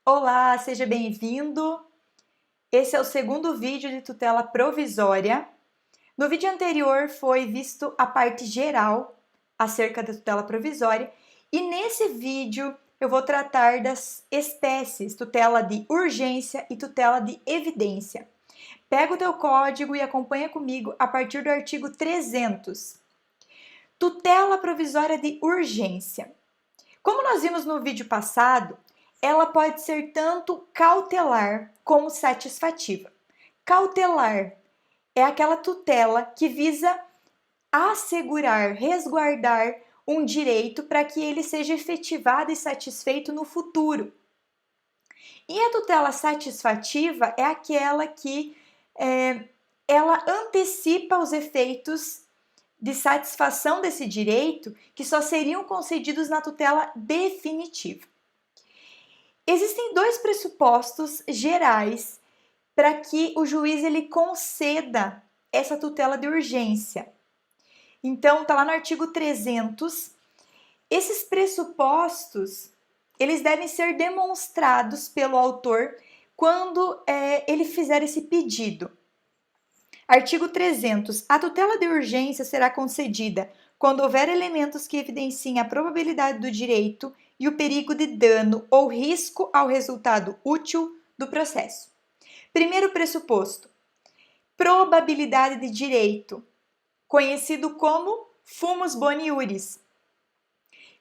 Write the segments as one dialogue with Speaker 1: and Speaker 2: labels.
Speaker 1: Olá, seja bem-vindo. Esse é o segundo vídeo de tutela provisória. No vídeo anterior foi visto a parte geral acerca da tutela provisória e nesse vídeo eu vou tratar das espécies tutela de urgência e tutela de evidência. Pega o teu código e acompanha comigo a partir do artigo 300. Tutela provisória de urgência. Como nós vimos no vídeo passado, ela pode ser tanto cautelar como satisfativa. Cautelar é aquela tutela que visa assegurar, resguardar um direito para que ele seja efetivado e satisfeito no futuro. E a tutela satisfativa é aquela que ela antecipa os efeitos de satisfação desse direito que só seriam concedidos na tutela definitiva. Existem dois pressupostos gerais para que o juiz ele conceda essa tutela de urgência. Então, está lá no artigo 300. Esses pressupostos, eles devem ser demonstrados pelo autor quando ele fizer esse pedido. Artigo 300. A tutela de urgência será concedida quando houver elementos que evidenciem a probabilidade do direito e o perigo de dano ou risco ao resultado útil do processo. Primeiro pressuposto: probabilidade de direito, conhecido como fumus boni iuris.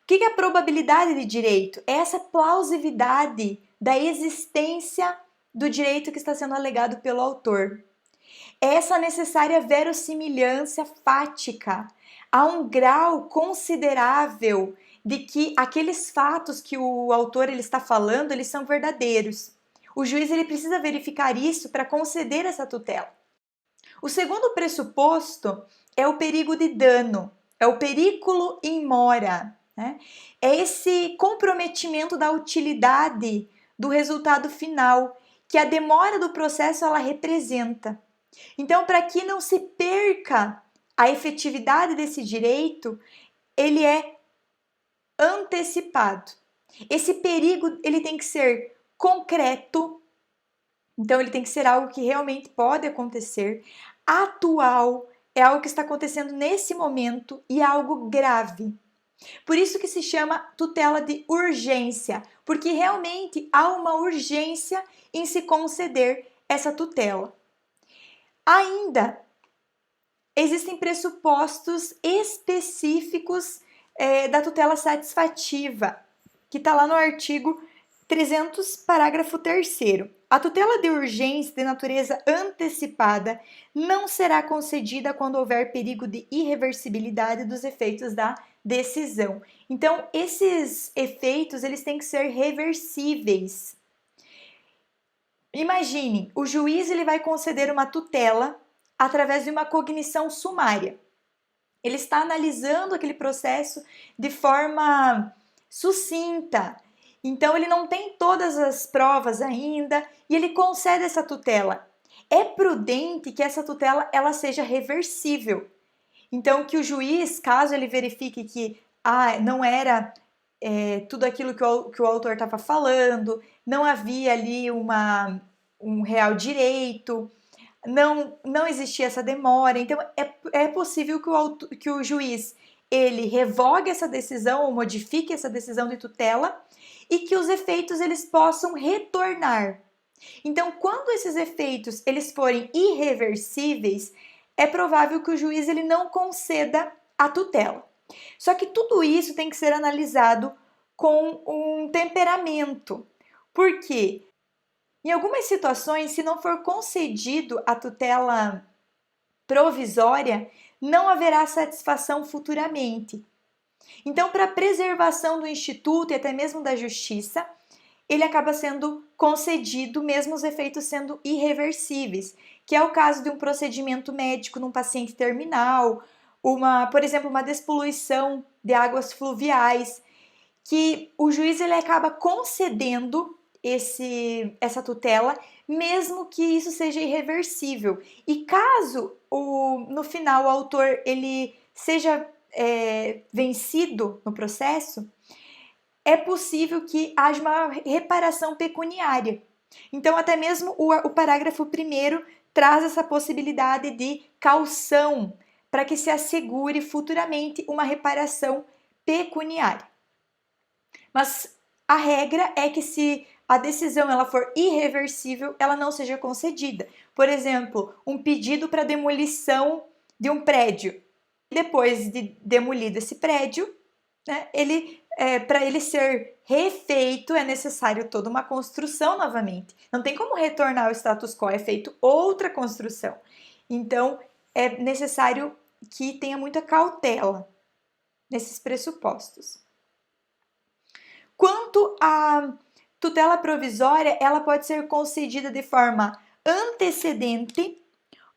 Speaker 1: O que é a probabilidade de direito? É essa plausibilidade da existência do direito que está sendo alegado pelo autor. É essa necessária verossimilhança fática a um grau considerável de que aqueles fatos que o autor ele está falando, eles são verdadeiros. O juiz ele precisa verificar isso para conceder essa tutela. O segundo pressuposto é o perigo de dano, é o periculo in mora, né? É esse comprometimento da utilidade do resultado final que a demora do processo ela representa. Então, para que não se perca a efetividade desse direito, ele é antecipado. Esse perigo ele tem que ser concreto, então ele tem que ser algo que realmente pode acontecer, atual, é algo que está acontecendo nesse momento e é algo grave. Por isso que se chama tutela de urgência, porque realmente há uma urgência em se conceder essa tutela. Ainda existem pressupostos específicos da tutela satisfativa, que está lá no artigo 300, parágrafo 3º. A tutela de urgência de natureza antecipada não será concedida quando houver perigo de irreversibilidade dos efeitos da decisão. Então, esses efeitos eles têm que ser reversíveis. Imagine, o juiz ele vai conceder uma tutela através de uma cognição sumária. Ele está analisando aquele processo de forma sucinta. Então, ele não tem todas as provas ainda e ele concede essa tutela. É prudente que essa tutela ela seja reversível. Então, que o juiz, caso ele verifique que não era tudo aquilo que o autor estava falando, não havia ali um real direito, não existia essa demora, então é possível que o juiz ele revogue essa decisão ou modifique essa decisão de tutela e que os efeitos eles possam retornar. Então, quando esses efeitos eles forem irreversíveis, é provável que o juiz ele não conceda a tutela. Só que tudo isso tem que ser analisado com um temperamento. Por quê? Em algumas situações, se não for concedido a tutela provisória, não haverá satisfação futuramente. Então, para a preservação do instituto e até mesmo da justiça, ele acaba sendo concedido, mesmo os efeitos sendo irreversíveis, que é o caso de um procedimento médico num paciente terminal, por exemplo, uma despoluição de águas fluviais, que o juiz ele acaba concedendo essa tutela, mesmo que isso seja irreversível. E caso no final o autor ele seja vencido no processo, é possível que haja uma reparação pecuniária. Então, até mesmo o parágrafo 1º traz essa possibilidade de caução para que se assegure futuramente uma reparação pecuniária. Mas a regra é que se a decisão ela for irreversível, ela não seja concedida. Por exemplo, um pedido para demolição de um prédio. Depois de demolido esse prédio, né, para ele ser refeito é necessário toda uma construção novamente. Não tem como retornar ao status quo, é feito outra construção. Então, é necessário que tenha muita cautela nesses pressupostos. Quanto à tutela provisória, ela pode ser concedida de forma antecedente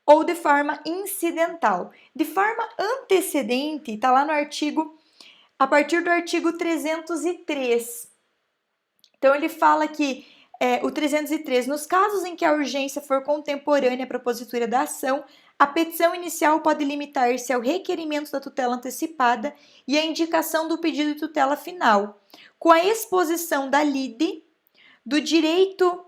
Speaker 1: ou de forma incidental. De forma antecedente, está lá no artigo, a partir do artigo 303. Então, ele fala que o 303, nos casos em que a urgência for contemporânea à propositura da ação, a petição inicial pode limitar-se ao requerimento da tutela antecipada e à indicação do pedido de tutela final, com a exposição da lide, do direito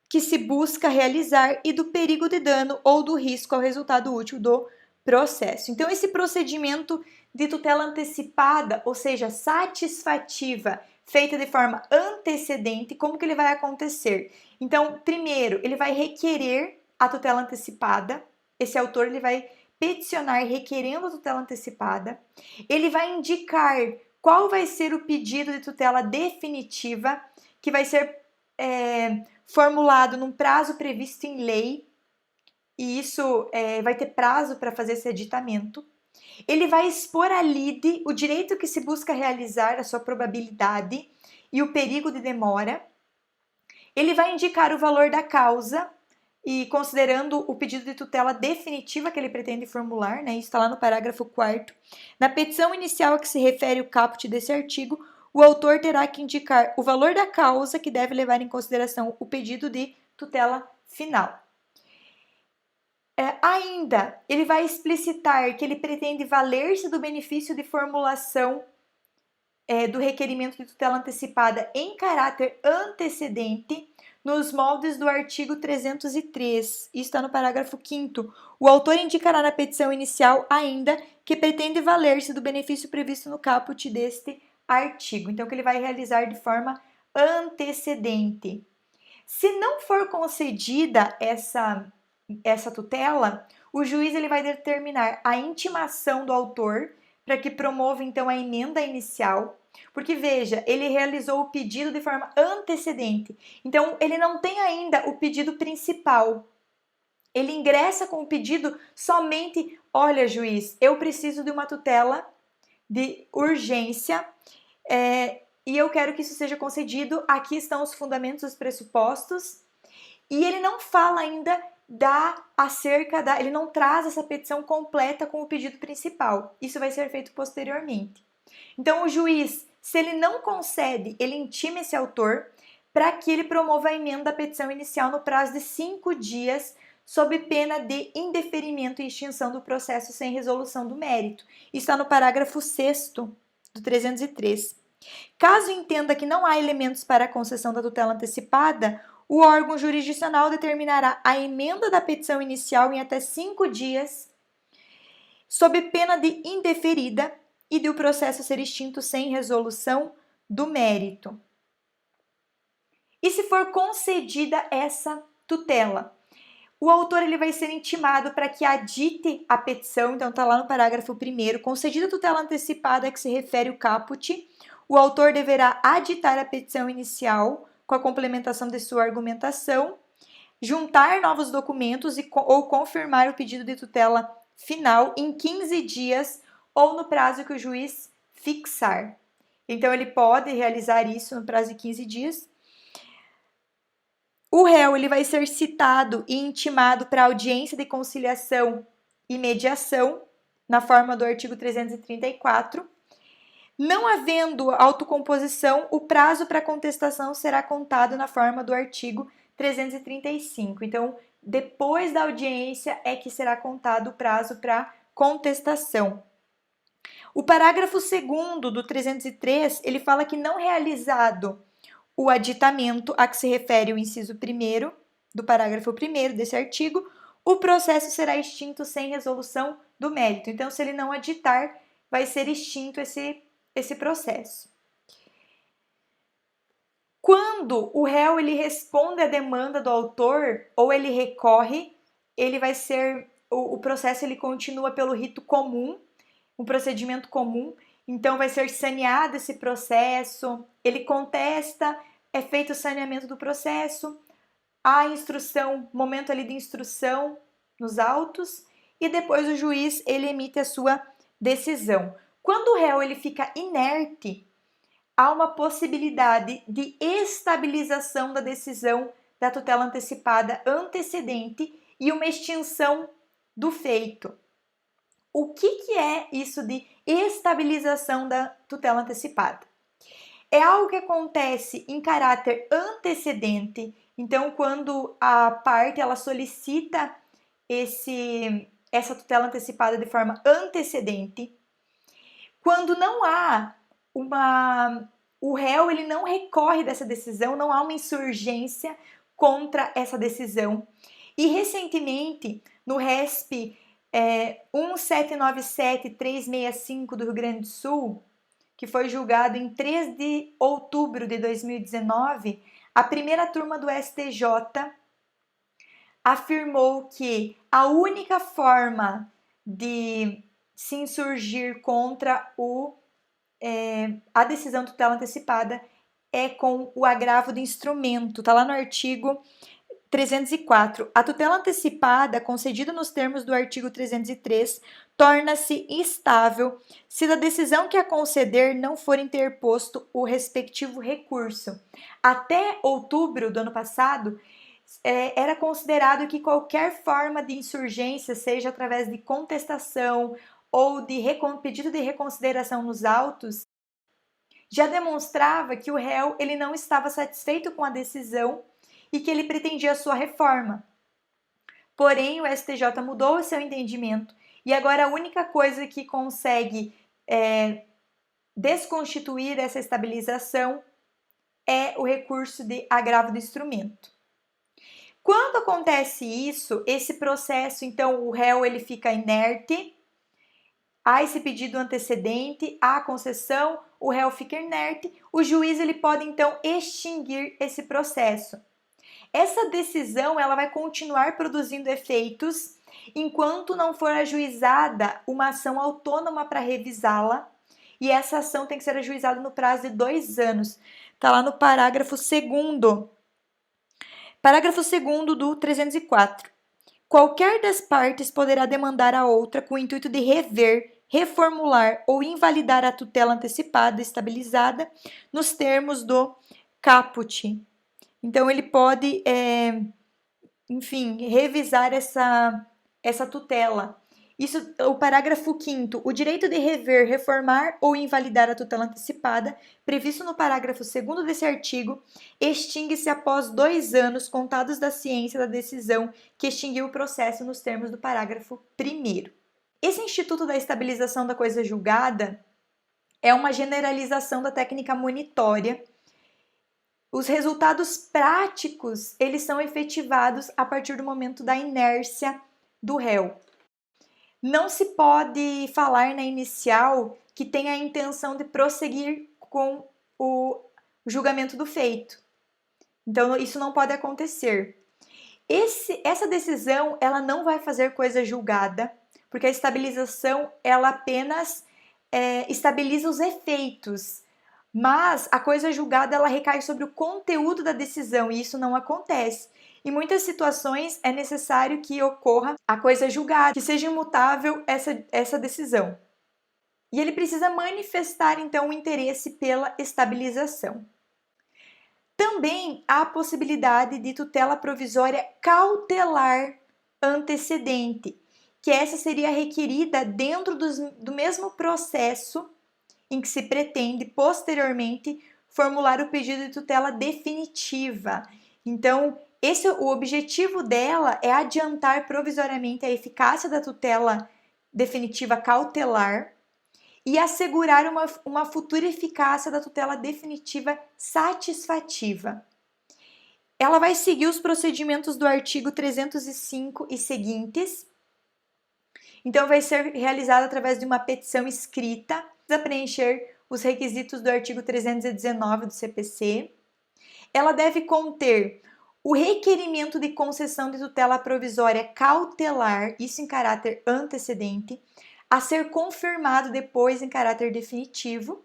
Speaker 1: que se busca realizar e do perigo de dano ou do risco ao resultado útil do processo. Então, esse procedimento de tutela antecipada, ou seja, satisfativa, feita de forma antecedente, como que ele vai acontecer? Então, primeiro, ele vai requerer a tutela antecipada, esse autor ele vai peticionar requerendo a tutela antecipada, ele vai indicar qual vai ser o pedido de tutela definitiva, que vai ser formulado num prazo previsto em lei, e isso vai ter prazo para fazer esse aditamento. Ele vai expor à lide o direito que se busca realizar, a sua probabilidade e o perigo de demora. Ele vai indicar o valor da causa e considerando o pedido de tutela definitiva que ele pretende formular, né? Isso está lá no parágrafo 4º. Na petição inicial a que se refere o caput desse artigo, o autor terá que indicar o valor da causa que deve levar em consideração o pedido de tutela final. Ainda, ele vai explicitar que ele pretende valer-se do benefício de formulação do requerimento de tutela antecipada em caráter antecedente nos moldes do artigo 303. Isso está no parágrafo 5º. O autor indicará na petição inicial ainda que pretende valer-se do benefício previsto no caput deste artigo. Então, que ele vai realizar de forma antecedente. Se não for concedida essa tutela, o juiz ele vai determinar a intimação do autor para que promova então a emenda inicial, porque veja, ele realizou o pedido de forma antecedente, então ele não tem ainda o pedido principal. Ele ingressa com o pedido somente, olha juiz, eu preciso de uma tutela de urgência e eu quero que isso seja concedido, aqui estão os fundamentos, os pressupostos, e ele não fala ainda ele não traz essa petição completa com o pedido principal. Isso vai ser feito posteriormente. Então, o juiz, se ele não concede, ele intima esse autor para que ele promova a emenda da petição inicial no prazo de 5 dias, sob pena de indeferimento e extinção do processo sem resolução do mérito. Isso está no parágrafo 6º do 303. Caso entenda que não há elementos para a concessão da tutela antecipada, o órgão jurisdicional determinará a emenda da petição inicial em até 5 dias, sob pena de indeferida e de o processo ser extinto sem resolução do mérito. E se for concedida essa tutela, o autor ele vai ser intimado para que adite a petição, então está lá no parágrafo 1º, concedida a tutela antecipada a que se refere o caput, o autor deverá aditar a petição inicial com a complementação de sua argumentação, juntar novos documentos ou confirmar o pedido de tutela final em 15 dias ou no prazo que o juiz fixar. Então, ele pode realizar isso no prazo de 15 dias. O réu ele vai ser citado e intimado para audiência de conciliação e mediação, na forma do artigo 334. Não havendo autocomposição, o prazo para contestação será contado na forma do artigo 335. Então, depois da audiência é que será contado o prazo para contestação. O parágrafo 2º do 303, ele fala que não realizado o aditamento a que se refere o inciso 1º do parágrafo 1º desse artigo, o processo será extinto sem resolução do mérito. Então, se ele não aditar, vai ser extinto esse processo. Quando o réu ele responde à demanda do autor ou ele recorre, ele vai ser o processo ele continua pelo rito comum, um procedimento comum. Então vai ser saneado esse processo, ele contesta, é feito o saneamento do processo, a instrução, momento ali de instrução nos autos e depois o juiz ele emite a sua decisão. Quando o réu ele fica inerte, há uma possibilidade de estabilização da decisão da tutela antecipada antecedente e uma extinção do feito. O que é isso de estabilização da tutela antecipada? É algo que acontece em caráter antecedente. Então, quando a parte ela solicita essa tutela antecipada de forma antecedente, quando não há o réu ele não recorre dessa decisão, não há uma insurgência contra essa decisão. E recentemente, no RESP 1797365 do Rio Grande do Sul, que foi julgado em 3 de outubro de 2019, a primeira turma do STJ afirmou que a única forma de se insurgir contra a decisão de tutela antecipada é com o agravo do instrumento. Está lá no artigo 304. A tutela antecipada, concedida nos termos do artigo 303, torna-se instável se da decisão que a conceder não for interposto o respectivo recurso. Até outubro do ano passado, era considerado que qualquer forma de insurgência, seja através de contestação ou de pedido de reconsideração nos autos, já demonstrava que o réu ele não estava satisfeito com a decisão e que ele pretendia a sua reforma. Porém, o STJ mudou o seu entendimento e agora a única coisa que consegue desconstituir essa estabilização é o recurso de agravo do instrumento. Quando acontece isso, esse processo, então, o réu ele fica inerte, há esse pedido antecedente, há a concessão, o réu fica inerte, o juiz ele pode, então, extinguir esse processo. Essa decisão ela vai continuar produzindo efeitos enquanto não for ajuizada uma ação autônoma para revisá-la, e essa ação tem que ser ajuizada no prazo de 2 anos. Está lá no parágrafo 2º. Parágrafo 2º do 304. Qualquer das partes poderá demandar a outra com o intuito de rever, reformular ou invalidar a tutela antecipada estabilizada nos termos do caput. Então, ele pode, revisar essa tutela. Isso, o parágrafo 5º, o direito de rever, reformar ou invalidar a tutela antecipada, previsto no parágrafo 2º desse artigo, extingue-se após 2 anos contados da ciência da decisão que extinguiu o processo nos termos do parágrafo 1º. Esse instituto da estabilização da coisa julgada é uma generalização da técnica monitória. Os resultados práticos, eles são efetivados a partir do momento da inércia do réu. Não se pode falar na inicial que tem a intenção de prosseguir com o julgamento do feito. Então, isso não pode acontecer. Essa decisão, ela não vai fazer coisa julgada, porque a estabilização, ela apenas estabiliza os efeitos. Mas a coisa julgada, ela recai sobre o conteúdo da decisão, e isso não acontece. Em muitas situações, é necessário que ocorra a coisa julgada, que seja imutável essa decisão. E ele precisa manifestar, então, o interesse pela estabilização. Também há a possibilidade de tutela provisória cautelar antecedente, que essa seria requerida dentro do mesmo processo em que se pretende, posteriormente, formular o pedido de tutela definitiva. Então, o objetivo dela é adiantar provisoriamente a eficácia da tutela definitiva cautelar e assegurar uma futura eficácia da tutela definitiva satisfativa. Ela vai seguir os procedimentos do artigo 305 e seguintes. Então, vai ser realizada através de uma petição escrita para preencher os requisitos do artigo 319 do CPC. Ela deve conter o requerimento de concessão de tutela provisória cautelar, isso em caráter antecedente, a ser confirmado depois em caráter definitivo,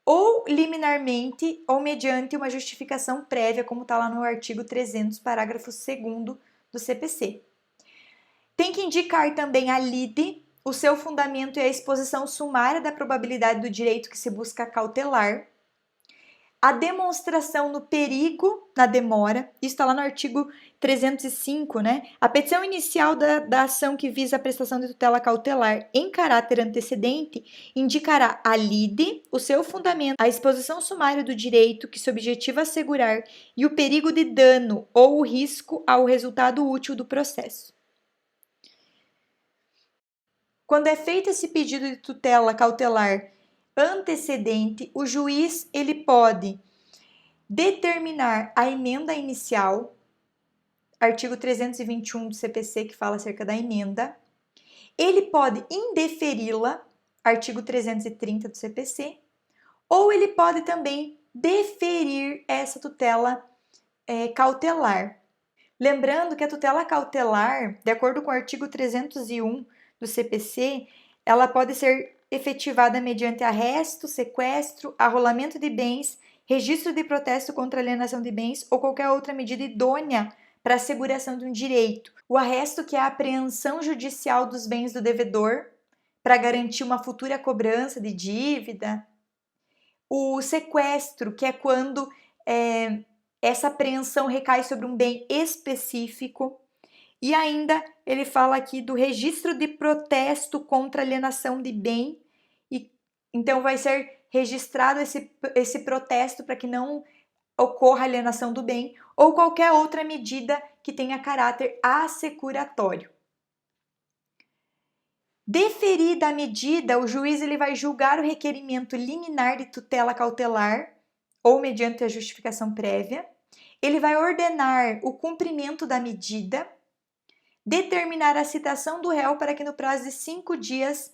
Speaker 1: ou liminarmente ou mediante uma justificação prévia, como está lá no artigo 300, parágrafo 2º do CPC. Tem que indicar também a lide, o seu fundamento e a exposição sumária da probabilidade do direito que se busca cautelar, a demonstração no perigo na demora, isso está lá no artigo 305, né? A petição inicial da ação que visa a prestação de tutela cautelar em caráter antecedente indicará a lide, o seu fundamento, a exposição sumária do direito que se objetiva assegurar e o perigo de dano ou o risco ao resultado útil do processo. Quando é feito esse pedido de tutela cautelar antecedente, o juiz ele pode determinar a emenda inicial, artigo 321 do CPC, que fala acerca da emenda. Ele pode indeferi-la, artigo 330 do CPC, ou ele pode também deferir essa tutela cautelar. Lembrando que a tutela cautelar, de acordo com o artigo 301 do CPC, ela pode ser efetivada mediante arresto, sequestro, arrolamento de bens, registro de protesto contra alienação de bens ou qualquer outra medida idônea para a asseguração de um direito. O arresto, que é a apreensão judicial dos bens do devedor para garantir uma futura cobrança de dívida. O sequestro, que é quando essa apreensão recai sobre um bem específico. E ainda ele fala aqui do registro de protesto contra alienação de bem. Então vai ser registrado esse protesto para que não ocorra alienação do bem ou qualquer outra medida que tenha caráter assecuratório. Deferida a medida, o juiz ele vai julgar o requerimento liminar de tutela cautelar ou mediante a justificação prévia. Ele vai ordenar o cumprimento da medida, determinar a citação do réu para que no prazo de 5 dias,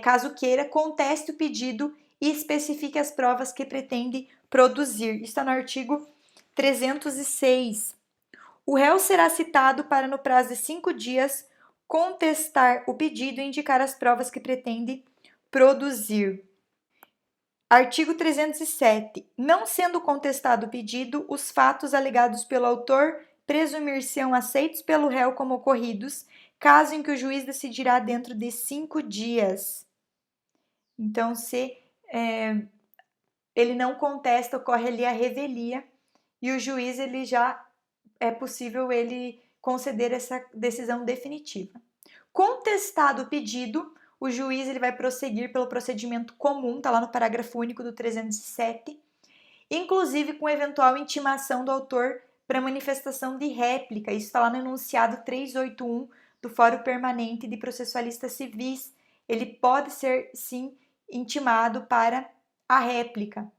Speaker 1: caso queira, conteste o pedido e especifique as provas que pretende produzir. Está no artigo 306. O réu será citado para, no prazo de 5 dias, contestar o pedido e indicar as provas que pretende produzir. Artigo 307. Não sendo contestado o pedido, os fatos alegados pelo autor presumir-se-ão aceitos pelo réu como ocorridos, caso em que o juiz decidirá dentro de 5 dias. Então, se ele não contesta, ocorre ali a revelia e o juiz ele já é possível ele conceder essa decisão definitiva. Contestado o pedido, o juiz ele vai prosseguir pelo procedimento comum, está lá no parágrafo único do 307, inclusive com eventual intimação do autor para manifestação de réplica. Isso está lá no enunciado 381 do Fórum Permanente de Processualistas Civis. Ele pode ser, sim, intimado para a réplica.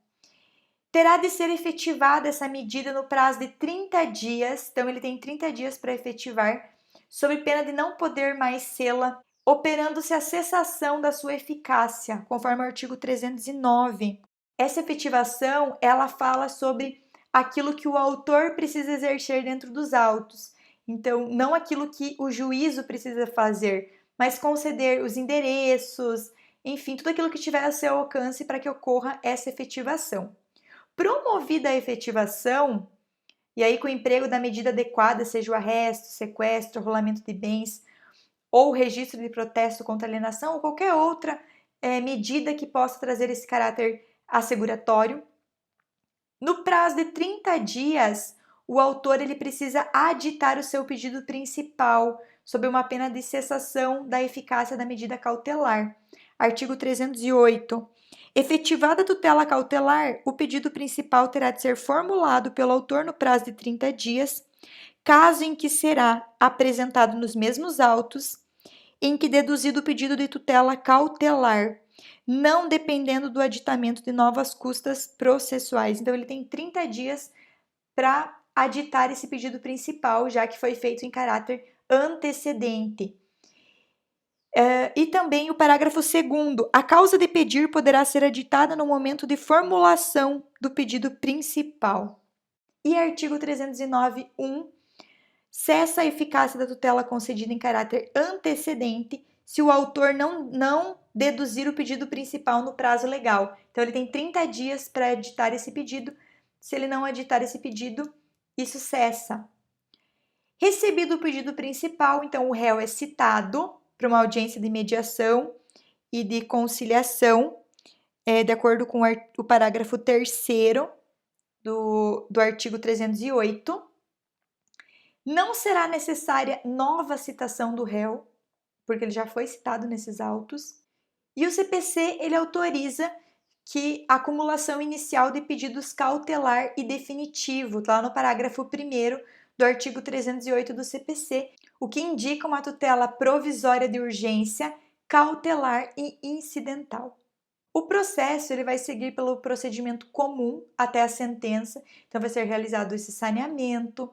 Speaker 1: Terá de ser efetivada essa medida no prazo de 30 dias, então ele tem 30 dias para efetivar, sob pena de não poder mais sê-la, operando-se a cessação da sua eficácia, conforme o artigo 309. Essa efetivação, ela fala sobre aquilo que o autor precisa exercer dentro dos autos. Então, não aquilo que o juízo precisa fazer, mas conceder os endereços, enfim, tudo aquilo que tiver a seu alcance para que ocorra essa efetivação. Promovida a efetivação, e aí com o emprego da medida adequada, seja o arresto, sequestro, rolamento de bens, ou registro de protesto contra alienação, ou qualquer outra medida que possa trazer esse caráter asseguratório, no prazo de 30 dias, o autor ele precisa aditar o seu pedido principal, sob uma pena de cessação da eficácia da medida cautelar. Artigo 308. Efetivada a tutela cautelar, o pedido principal terá de ser formulado pelo autor no prazo de 30 dias, caso em que será apresentado nos mesmos autos, em que deduzir do pedido de tutela cautelar, não dependendo do aditamento de novas custas processuais. Então, ele tem 30 dias para aditar esse pedido principal, já que foi feito em caráter antecedente. E também o parágrafo 2º, a causa de pedir poderá ser aditada no momento de formulação do pedido principal. E artigo 309.1, cessa a eficácia da tutela concedida em caráter antecedente se o autor não deduzir o pedido principal no prazo legal. Então, ele tem 30 dias para editar esse pedido. Se ele não editar esse pedido, isso cessa. Recebido o pedido principal, então o réu é citado para uma audiência de mediação e de conciliação, de acordo com o parágrafo 3º do artigo 308. Não será necessária nova citação do réu, porque ele já foi citado nesses autos. E o CPC, ele autoriza que a acumulação inicial de pedidos cautelar e definitivo, tá lá no parágrafo 1º do artigo 308 do CPC, o que indica uma tutela provisória de urgência, cautelar e incidental. O processo ele vai seguir pelo procedimento comum até a sentença, então vai ser realizado esse saneamento,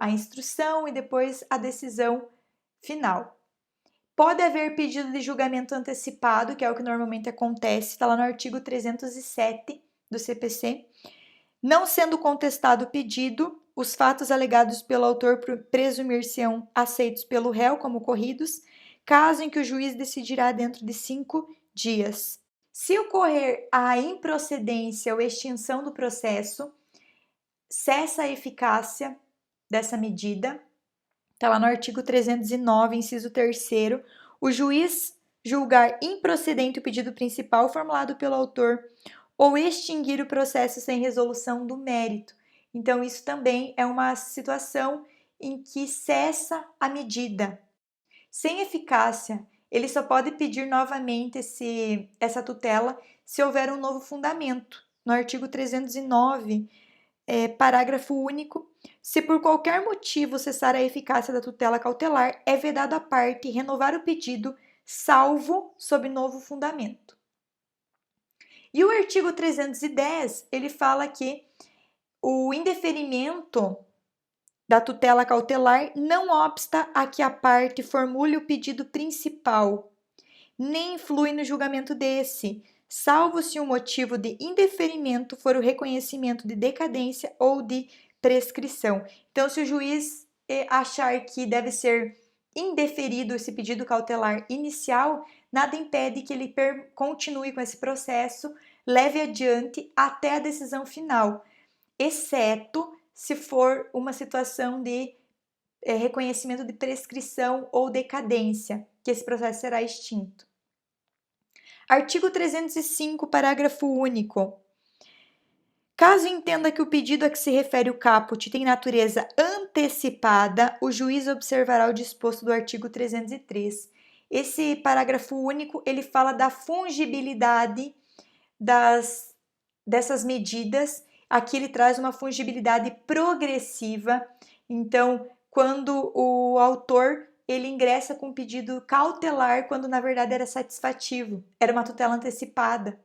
Speaker 1: a instrução e depois a decisão final. Pode haver pedido de julgamento antecipado, que é o que normalmente acontece, está lá no artigo 307 do CPC. Não sendo contestado o pedido, os fatos alegados pelo autor presumir-se-ão aceitos pelo réu como ocorridos, caso em que o juiz decidirá dentro de 5 dias. Se ocorrer a improcedência ou extinção do processo, cessa a eficácia dessa medida. Está lá no artigo 309, inciso 3º, o juiz julgar improcedente o pedido principal formulado pelo autor ou extinguir o processo sem resolução do mérito. Então, isso também é uma situação em que cessa a medida. Sem eficácia, ele só pode pedir novamente essa tutela se houver um novo fundamento. No artigo 309, parágrafo único, se por qualquer motivo cessar a eficácia da tutela cautelar, é vedado à parte renovar o pedido, salvo sob novo fundamento. E o artigo 310, ele fala que o indeferimento da tutela cautelar não obsta a que a parte formule o pedido principal, nem influi no julgamento desse, salvo se o motivo de indeferimento for o reconhecimento de decadência ou de prescrição. Então, se o juiz achar que deve ser indeferido esse pedido cautelar inicial, nada impede que ele continue com esse processo, leve adiante até a decisão final, exceto se for uma situação de reconhecimento de prescrição ou decadência, que esse processo será extinto. Artigo 305, parágrafo único. Caso entenda que o pedido a que se refere o caput tem natureza antecipada, o juiz observará o disposto do artigo 303. Esse parágrafo único, ele fala da fungibilidade dessas medidas. Aqui ele traz uma fungibilidade progressiva. Então, quando o autor ele ingressa com um pedido cautelar, quando na verdade era satisfativo, era uma tutela antecipada,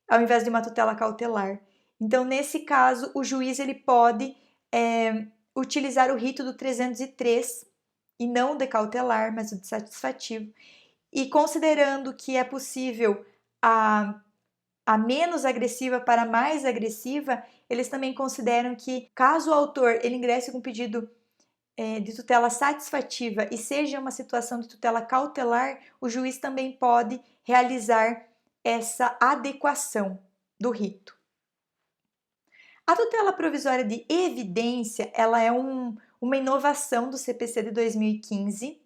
Speaker 1: ao invés de uma tutela cautelar. Então, nesse caso, o juiz ele pode utilizar o rito do 303, e não o de cautelar, mas o de satisfativo. E considerando que é possível a menos agressiva para a mais agressiva, eles também consideram que, caso o autor ele ingresse com pedido de tutela satisfativa e seja uma situação de tutela cautelar, o juiz também pode realizar essa adequação do rito. A tutela provisória de evidência, ela é uma inovação do CPC de 2015,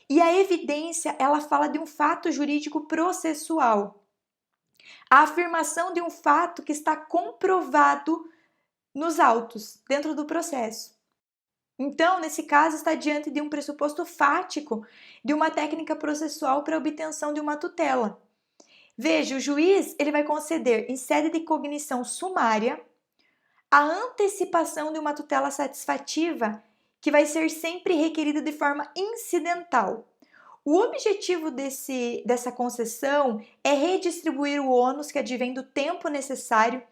Speaker 1: e a evidência, ela fala de um fato jurídico processual. A afirmação de um fato que está comprovado nos autos, dentro do processo. Então, nesse caso, está diante de um pressuposto fático de uma técnica processual para obtenção de uma tutela. Veja, o juiz ele vai conceder, em sede de cognição sumária, a antecipação de uma tutela satisfativa que vai ser sempre requerido de forma incidental. O objetivo dessa concessão é redistribuir o ônus que advém do tempo necessário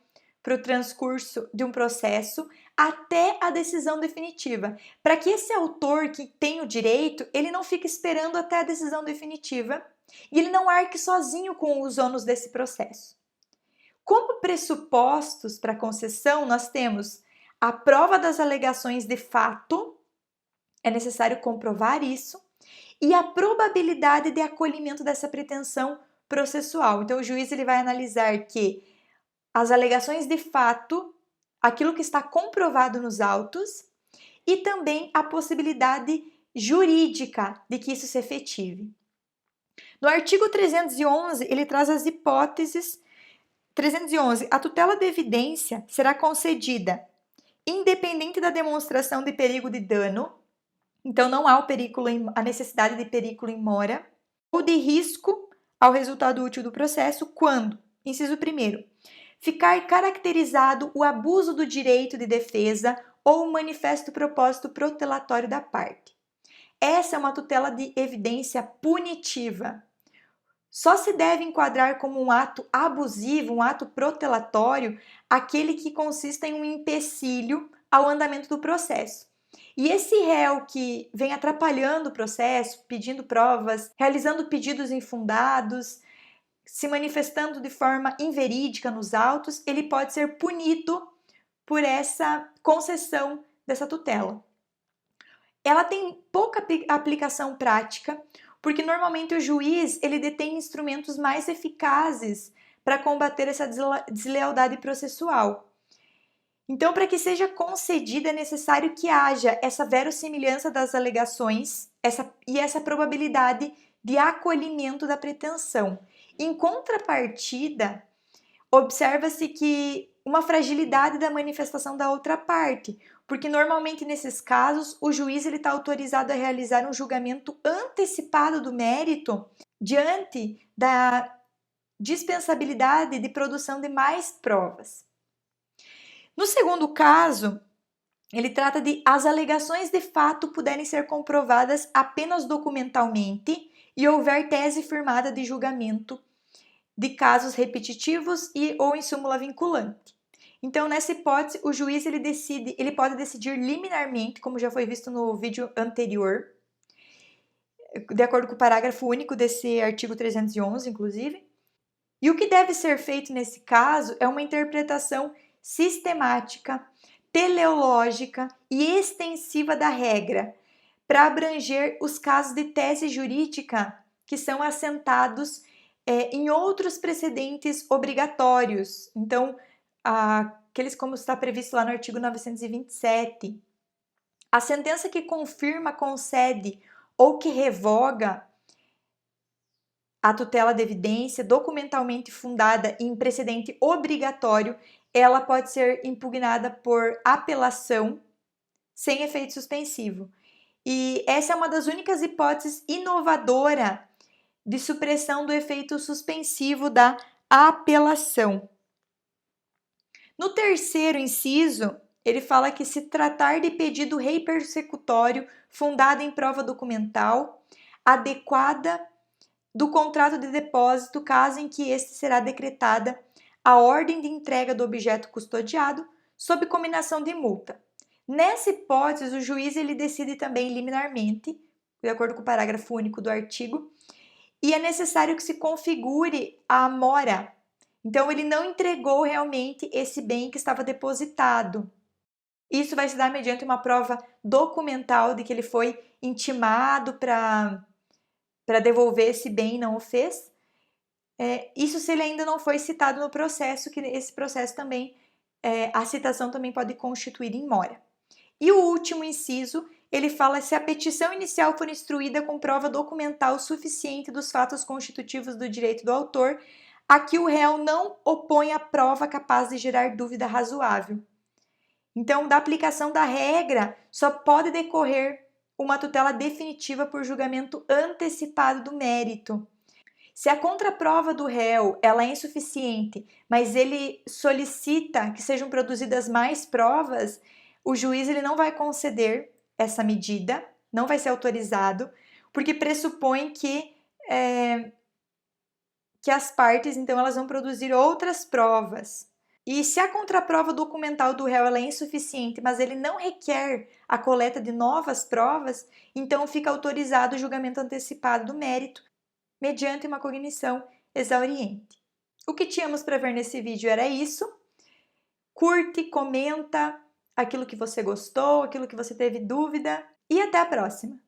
Speaker 1: para o transcurso de um processo até a decisão definitiva, para que esse autor que tem o direito, ele não fique esperando até a decisão definitiva e ele não arque sozinho com os ônus desse processo. Como pressupostos para a concessão, nós temos a prova das alegações de fato, é necessário comprovar isso, e a probabilidade de acolhimento dessa pretensão processual. Então, o juiz ele vai analisar que as alegações de fato, aquilo que está comprovado nos autos, e também a possibilidade jurídica de que isso se efetive. No artigo 311, ele traz as hipóteses. 311. A tutela de evidência será concedida independente da demonstração de perigo de dano, então não há a necessidade de perigo in mora, ou de risco ao resultado útil do processo, quando, inciso 1º, ficar caracterizado o abuso do direito de defesa ou o manifesto propósito protelatório da parte. Essa é uma tutela de evidência punitiva. Só se deve enquadrar como um ato abusivo, um ato protelatório, aquele que consista em um empecilho ao andamento do processo. E esse réu que vem atrapalhando o processo, pedindo provas, realizando pedidos infundados, se manifestando de forma inverídica nos autos, ele pode ser punido por essa concessão dessa tutela. Ela tem pouca aplicação prática, porque normalmente o juiz ele detém instrumentos mais eficazes para combater essa deslealdade processual. Então, para que seja concedida, é necessário que haja essa verossimilhança das alegações e essa probabilidade de acolhimento da pretensão. Em contrapartida, observa-se que uma fragilidade da manifestação da outra parte, porque normalmente nesses casos o juiz está autorizado a realizar um julgamento antecipado do mérito diante da dispensabilidade de produção de mais provas. No segundo caso, ele trata de as alegações de fato puderem ser comprovadas apenas documentalmente e houver tese firmada de julgamento de casos repetitivos ou em súmula vinculante. Então, nessa hipótese, o juiz ele pode decidir liminarmente, como já foi visto no vídeo anterior, de acordo com o parágrafo único desse artigo 311, inclusive. E o que deve ser feito nesse caso é uma interpretação sistemática, teleológica e extensiva da regra, para abranger os casos de tese jurídica que são assentados em outros precedentes obrigatórios. Então, aqueles como está previsto lá no artigo 927. A sentença que confirma, concede ou que revoga a tutela de evidência documentalmente fundada em precedente obrigatório, ela pode ser impugnada por apelação sem efeito suspensivo. E essa é uma das únicas hipóteses inovadoras de supressão do efeito suspensivo da apelação. No terceiro inciso, ele fala que se tratar de pedido rei persecutório fundado em prova documental adequada do contrato de depósito, caso em que este será decretada a ordem de entrega do objeto custodiado sob cominação de multa. Nessa hipótese, o juiz ele decide também liminarmente, de acordo com o parágrafo único do artigo, e é necessário que se configure a mora. Então, ele não entregou realmente esse bem que estava depositado. Isso vai se dar mediante uma prova documental de que ele foi intimado para devolver esse bem e não o fez. Isso se ele ainda não foi citado no processo, que esse processo também, a citação também pode constituir em mora. E o último inciso, ele fala se a petição inicial for instruída com prova documental suficiente dos fatos constitutivos do direito do autor, a que o réu não opõe a prova capaz de gerar dúvida razoável. Então, da aplicação da regra, só pode decorrer uma tutela definitiva por julgamento antecipado do mérito. Se a contraprova do réu ela é insuficiente, mas ele solicita que sejam produzidas mais provas, o juiz ele não vai conceder essa medida, não vai ser autorizado, porque pressupõe que as partes, então, elas vão produzir outras provas. E se a contraprova documental do réu ela é insuficiente, mas ele não requer a coleta de novas provas, então fica autorizado o julgamento antecipado do mérito, mediante uma cognição exauriente. O que tínhamos para ver nesse vídeo era isso. Curte, comenta aquilo que você gostou, aquilo que você teve dúvida e até a próxima!